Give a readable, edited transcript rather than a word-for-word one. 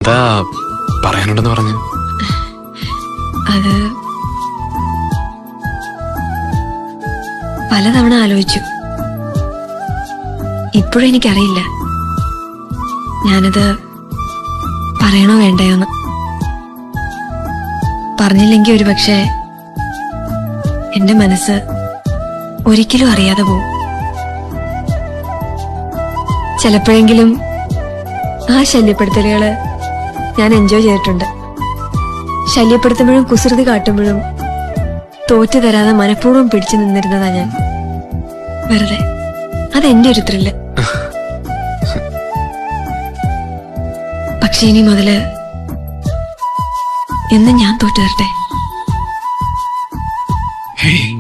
എന്താ പറയാനുണ്ടെന്ന് പറഞ്ഞു? അത് പലതവണ ആലോചിച്ചു. ഇപ്പോഴും എനിക്കറിയില്ല ഞാനത് പറയണോ വേണ്ടയോന്ന്. പറഞ്ഞില്ലെങ്കിൽ ഒരു പക്ഷേ എന്റെ മനസ്സ് ഒരിക്കലും അറിയാതെ പോവും. ചിലപ്പോഴെങ്കിലും ആ ശല്യപ്പെടുത്തലുകള് ഞാൻ എൻജോയ് ചെയ്തിട്ടുണ്ട്. ശല്യപ്പെടുത്തുമ്പോഴും കുസൃതി കാട്ടുമ്പോഴും തോറ്റു തരാതെ മനഃപൂർവ്വം പിടിച്ചു നിന്നിരുന്നതാ ഞാൻ. വെറുതെ അതെന്റെ ഒരു ത്രില്ല്. പക്ഷെ ഇനി മുതല് എന്ന് ഞാൻ തോറ്റു തരട്ടെ. ഹേയ്